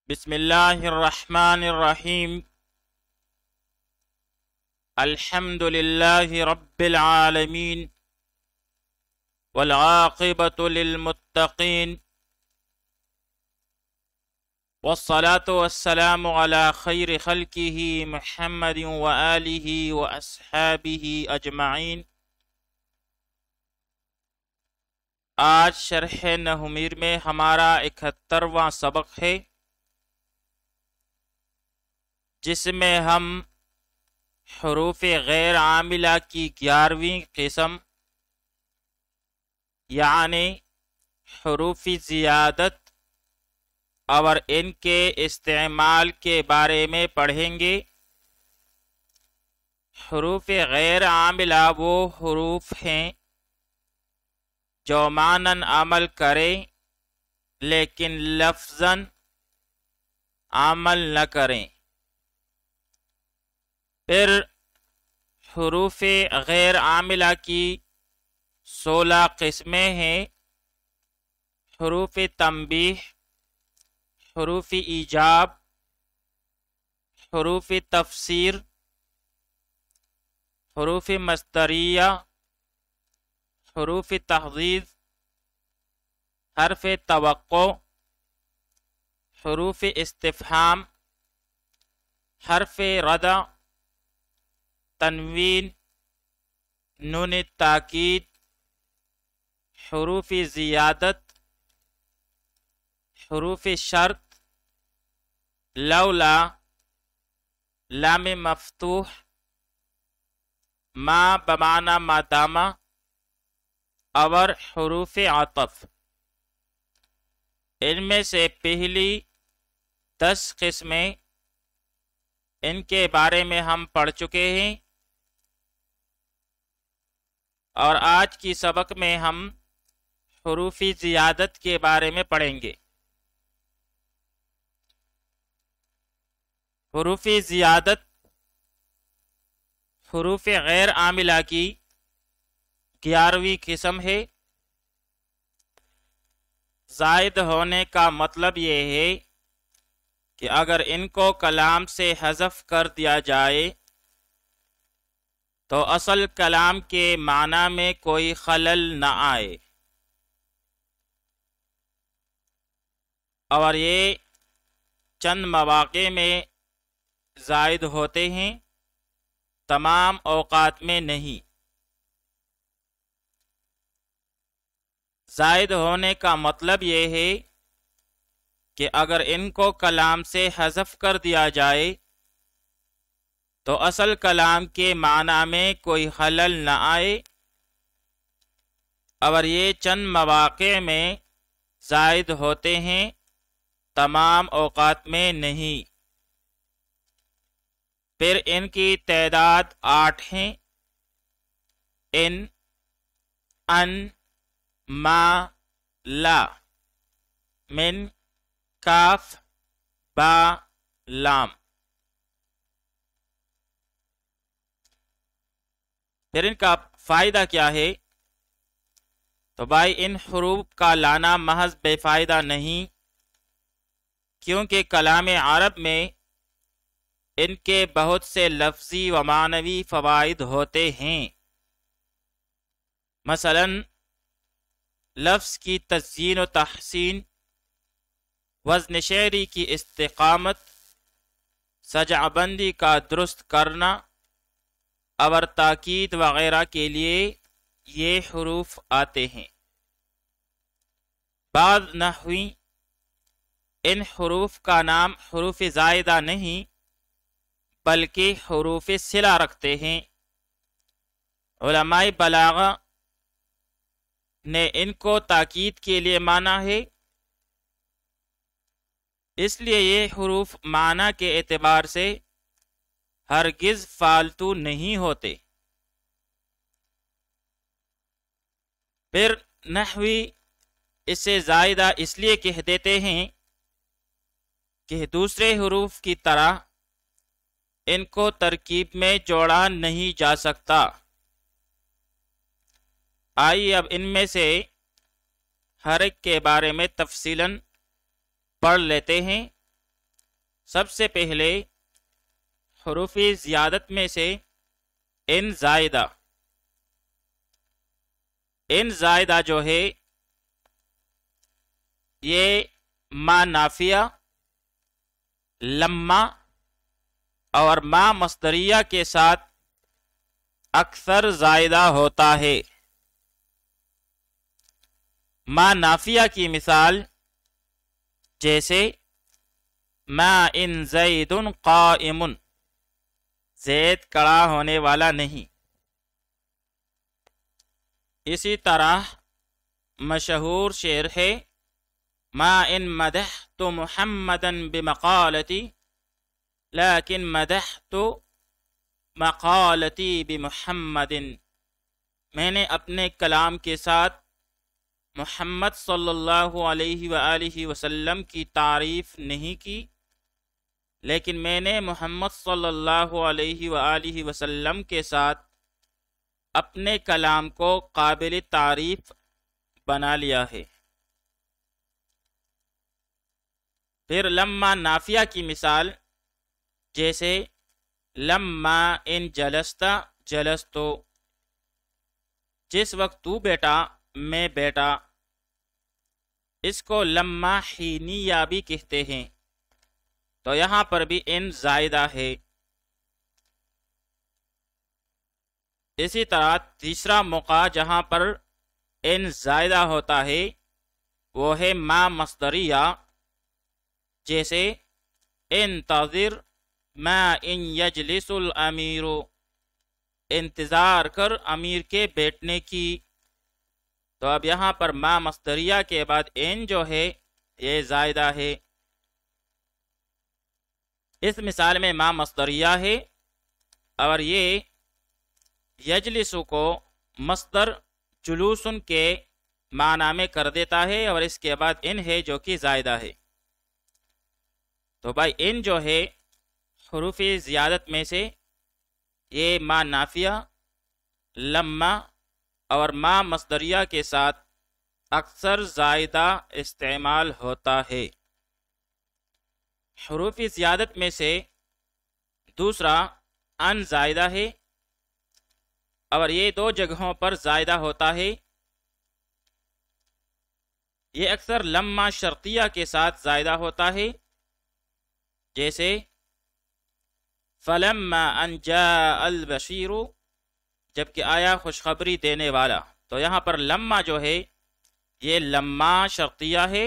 بسم اللہ الرحمن الرحیم الحمد للہ رب العالمین والعاقبۃ للمتقین والصلاة والسلام علی خیر خلقہ محمد وآلہ واصحابہ اجمعین۔ آج شرح نحومیر میں ہمارا 71واں سبق ہے، جس میں ہم حروف غیر عاملہ کی 11ویں قسم یعنی حروف زیادت اور ان کے استعمال کے بارے میں پڑھیں گے۔ حروف غیر عاملہ وہ حروف ہیں جو معناً عمل کریں لیکن لفظاً عمل نہ کریں۔ پھر حروف غیر عاملہ کی 16 قسمیں ہیں: حروف تنبیہ، حروف ایجاب، حروف تفسیر، حروف مصدریہ، حروف تحدید، حرف توقع، حروف استفہام، حرف ردع، تنوین، نون تاکید، حروف زیادت، حروف شرط، لولا، لام مفتوح، ما بمعنی مادامہ اور حروف عطف۔ ان میں سے پہلی 10 قسمیں ان کے بارے میں ہم پڑھ چکے ہیں، اور آج کی سبق میں ہم حروف زیادت کے بارے میں پڑھیں گے۔ حروف زیادت حروف غیر عاملہ کی 11ویں قسم ہے۔ زائد ہونے کا مطلب یہ ہے کہ اگر ان کو کلام سے حذف کر دیا جائے تو اصل کلام کے معنی میں کوئی خلل نہ آئے، اور یہ چند مواقع میں زائد ہوتے ہیں، تمام اوقات میں نہیں۔ زائد ہونے کا مطلب یہ ہے کہ اگر ان کو کلام سے حذف کر دیا جائے تو اصل کلام کے معنی میں کوئی خلل نہ آئے، اور یہ چند مواقع میں زائد ہوتے ہیں، تمام اوقات میں نہیں۔ پھر ان کی تعداد 8 ہیں: ان، ما، لا، من، کاف، با، لام۔ پھر ان کا فائدہ کیا ہے؟ تو بھائی ان حروف کا لانا محض بے فائدہ نہیں، کیونکہ کلام عرب میں ان کے بہت سے لفظی و معنوی فوائد ہوتے ہیں۔ مثلا لفظ کی تزیین و تحسین، وزن شعری کی استقامت، سجع بندی کا درست کرنا اور تاکید وغیرہ کے لیے یہ حروف آتے ہیں۔ بعض نحوی ان حروف کا نام حروف زائدہ نہیں بلکہ حروف صلہ رکھتے ہیں۔ علماء بلاغہ نے ان کو تاکید کے لیے مانا ہے، اس لیے یہ حروف معنی کے اعتبار سے ہرگز فالتو نہیں ہوتے۔ پھر نحوی اسے زائدہ اس لیے کہہ دیتے ہیں کہ دوسرے حروف کی طرح ان کو ترکیب میں جوڑا نہیں جا سکتا۔ آئیے اب ان میں سے ہر ایک کے بارے میں تفصیلاً پڑھ لیتے ہیں سب سے پہلے حروف زیادت میں سے ان زائدہ جو ہے یہ ما نافیہ، لما اور ما مصدریہ کے ساتھ اکثر زائدہ ہوتا ہے۔ ما نافیہ کی مثال جیسے ما ان زید قائم، زید کھڑا ہونے والا نہیں۔ اسی طرح مشہور شعر ہے ما ان مدحت محمدا بمقالتی لیکن مدحت مقالتی بمحمد، میں نے اپنے کلام کے ساتھ محمد صلی اللہ علیہ وآلہ وسلم کی تعریف نہیں کی، لیکن میں نے محمد صلی اللہ علیہ وآلہ وسلم کے ساتھ اپنے کلام کو قابل تعریف بنا لیا ہے۔ پھر لما نافیہ کی مثال جیسے لما ان جلستا جلستو، جس وقت تو بیٹا میں بیٹا، اس کو لما حینیہ بھی کہتے ہیں، تو یہاں پر بھی ان زائدہ ہے۔ اسی طرح تیسرا موقع جہاں پر ان زائدہ ہوتا ہے وہ ہے ما مصدریہ، جیسے انتظر ما ان یجلس الامیر، انتظار کر امیر کے بیٹھنے کی۔ تو اب یہاں پر ما مصدریہ کے بعد ان جو ہے یہ زائدہ ہے۔ اس مثال میں ما مصدریہ ہے اور یہ یجلس کو مصدر جلوسن کے معنی میں کر دیتا ہے، اور اس کے بعد ان ہے جو کہ زائدہ ہے۔ تو بھائی ان جو ہے حروف زیادت میں سے یہ ما نافیہ، لما اور ما مصدریہ کے ساتھ اکثر زائدہ استعمال ہوتا ہے۔ حروف زیادت میں سے دوسرا ان زائدہ ہے، اور یہ دو جگہوں پر زائدہ ہوتا ہے۔ یہ اکثر لما شرطیہ کے ساتھ زائدہ ہوتا ہے، جیسے فلما ان جاء البشیر، جبکہ آیا خوشخبری دینے والا۔ تو یہاں پر لما جو ہے یہ لما شرطیہ ہے،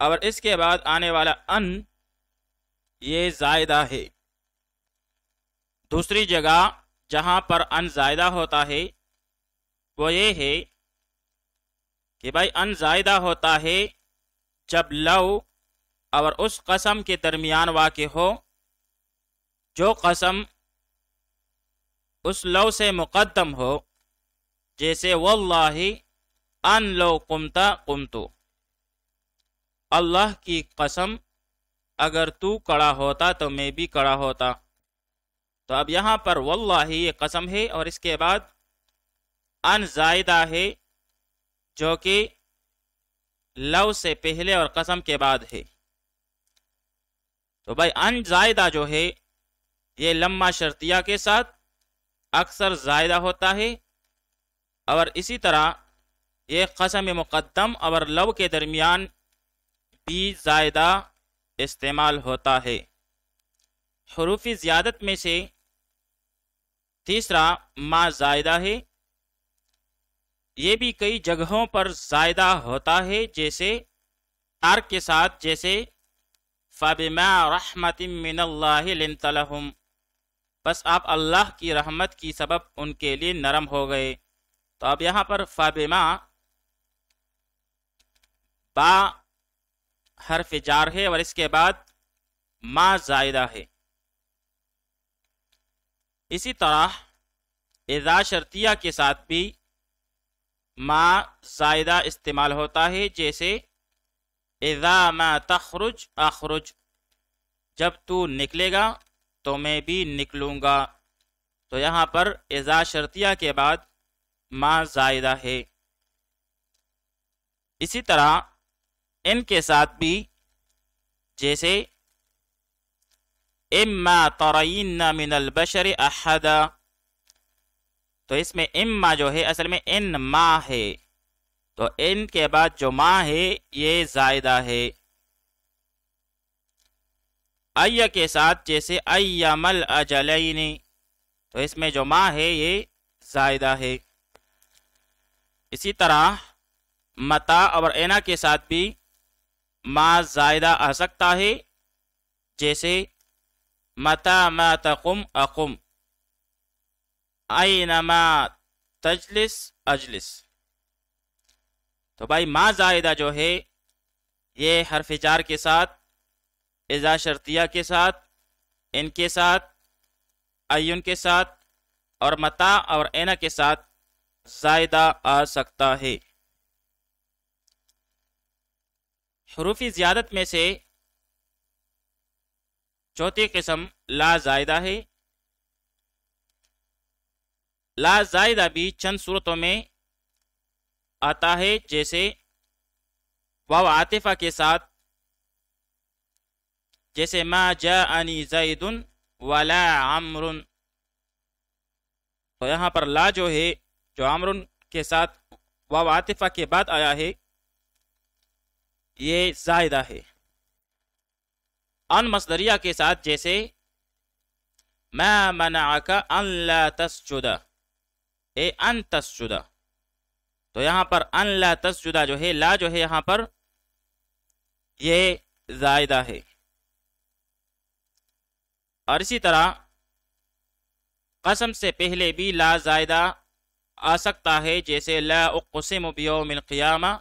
اور اس کے بعد آنے والا ان یہ زائدہ ہے۔ دوسری جگہ جہاں پر ان زائدہ ہوتا ہے وہ یہ ہے کہ بھائی ان زائدہ ہوتا ہے جب لو اور اس قسم کے درمیان واقع ہو جو قسم اس لو سے مقدم ہو، جیسے واللہ ان لو قمت قمتو، اللہ کی قسم اگر تو کھڑا ہوتا تو میں بھی کھڑا ہوتا۔ تو اب یہاں پر واللہ یہ قسم ہے، اور اس کے بعد ان زائدہ ہے جو کہ لو سے پہلے اور قسم کے بعد ہے۔ تو بھائی ان زائدہ جو ہے یہ لما شرطیہ کے ساتھ اکثر زائدہ ہوتا ہے، اور اسی طرح یہ قسم مقدم اور لو کے درمیان بھی زائدہ استعمال ہوتا ہے۔ حروف زیادت میں سے تیسرا ما زائدہ ہے، یہ بھی کئی جگہوں پر زائدہ ہوتا ہے، جیسے آر کے ساتھ، جیسے فَبِمَا رَحْمَةٍ مِّنَ اللَّهِ لِنْتَ لَهُمْ، بس آپ اللہ کی رحمت کی سبب ان کے لیے نرم ہو گئے۔ تو اب یہاں پر فَبِمَا با حرف جار ہے، اور اس کے بعد ما زائدہ ہے۔ اسی طرح اذا شرطیہ کے ساتھ بھی ما زائدہ استعمال ہوتا ہے، جیسے اذا ما تخرج اخرج، جب تو نکلے گا تو میں بھی نکلوں گا۔ تو یہاں پر اذا شرطیہ کے بعد ما زائدہ ہے۔ اسی طرح ان کے ساتھ بھی جیسے اما ترین من البشر احدا، تو اس میں اما جو ہے اصل میں ان ما ہے، تو ان کے بعد جو ما ہے یہ زائدہ ہے۔ ای کے ساتھ جیسے ایام الاجلین، تو اس میں جو ما ہے یہ زائدہ ہے۔ اسی طرح متا اور اینا کے ساتھ بھی ما زائدہ آ سکتا ہے، جیسے متا ما تقم اقم، اینما تجلس اجلس۔ تو بھائی ما زائدہ جو ہے یہ حرف جار کے ساتھ، اذا شرطیہ کے ساتھ، ان کے ساتھ، ایون کے ساتھ اور متا اور اینا کے ساتھ زائدہ آ سکتا ہے۔ حروف زیادت میں سے چوتھی قسم لا زائدہ ہے۔ لا زائدہ بھی چند صورتوں میں آتا ہے، جیسے واو عاطفہ کے ساتھ، جیسے ما جاءنی زید ولا عمر، تو یہاں پر لا جو ہے جو عمر کے ساتھ واو عاطفہ کے بعد آیا ہے یہ زائدہ ہے۔ ان مصدریہ کے ساتھ جیسے ما منعک ان لا تسجد، اے ان تسجد، تو یہاں پر ان لا تسجد جو ہے، لا جو ہے یہاں پر یہ زائدہ ہے۔ اور اسی طرح قسم سے پہلے بھی لا زائدہ آ سکتا ہے، جیسے لا اقسم بیوم القیامہ،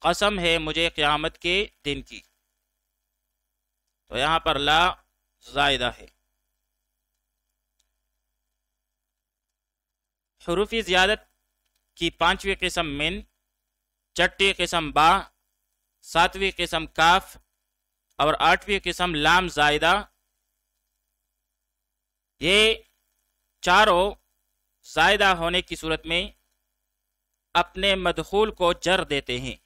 قسم ہے مجھے قیامت کے دن کی، تو یہاں پر لا زائدہ ہے۔ حروف زیادت کی پانچویں قسم من، چھٹی قسم با، ساتویں قسم کاف اور آٹھویں قسم لام زائدہ، یہ چاروں زائدہ ہونے کی صورت میں اپنے مدخول کو جر دیتے ہیں۔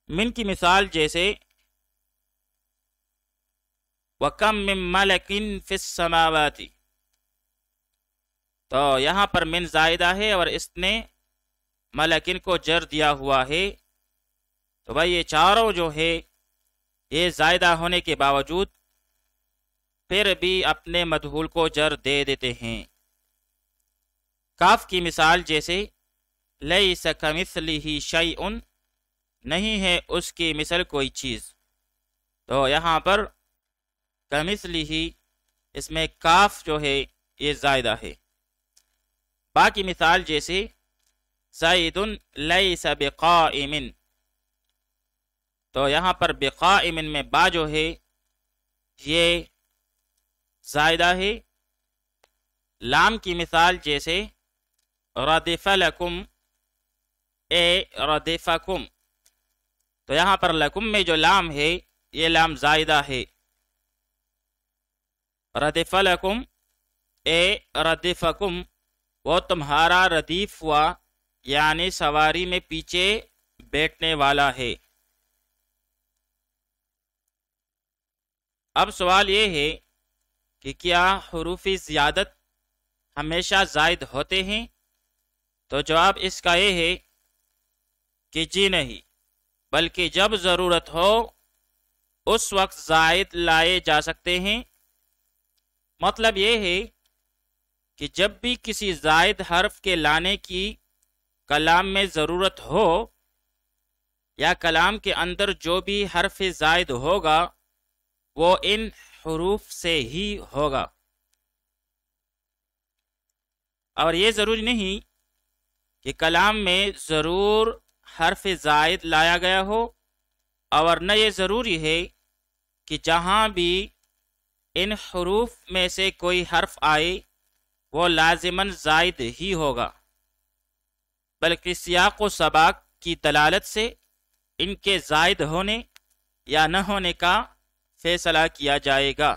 من کی مثال جیسے وَكَم مِّن مَلَكٍ فِي السَّمَاوَاتِ، تو یہاں پر من زائدہ ہے اور اس نے ملکن کو جر دیا ہوا ہے، تو بھائی یہ چاروں جو ہے یہ زائدہ ہونے کے باوجود پھر بھی اپنے مدخول کو جر دے دیتے ہیں۔ کاف کی مثال جیسے لیس کمثلہ شیء، نہیں ہے اس کی مثل کوئی چیز، تو یہاں پر کمثلہ اس میں کاف جو ہے یہ زائدہ ہے۔ با کی مثال جیسے زید لیس بقائم، تو یہاں پر بقائم میں با جو ہے یہ زائدہ ہے۔ لام کی مثال جیسے ردف لکم، اے ردفکم، تو یہاں پر لکم میں جو لام ہے یہ لام زائدہ ہے۔ ردف لکم، اے ردفکم، وہ تمہارا ردیف ہوا، یعنی سواری میں پیچھے بیٹھنے والا ہے۔ اب سوال یہ ہے کہ کیا حروف زیادت ہمیشہ زائد ہوتے ہیں؟ تو جواب اس کا یہ ہے کہ جی نہیں، بلکہ جب ضرورت ہو اس وقت زائد لائے جا سکتے ہیں۔ مطلب یہ ہے کہ جب بھی کسی زائد حرف کے لانے کی کلام میں ضرورت ہو، یا کلام کے اندر جو بھی حرف زائد ہوگا وہ ان حروف سے ہی ہوگا، اور یہ ضروری نہیں کہ کلام میں ضرور حرف زائد لایا گیا ہو، اور نہ یہ ضروری ہے کہ جہاں بھی ان حروف میں سے کوئی حرف آئے وہ لازماً زائد ہی ہوگا، بلکہ سیاق و سباق کی دلالت سے ان کے زائد ہونے یا نہ ہونے کا فیصلہ کیا جائے گا۔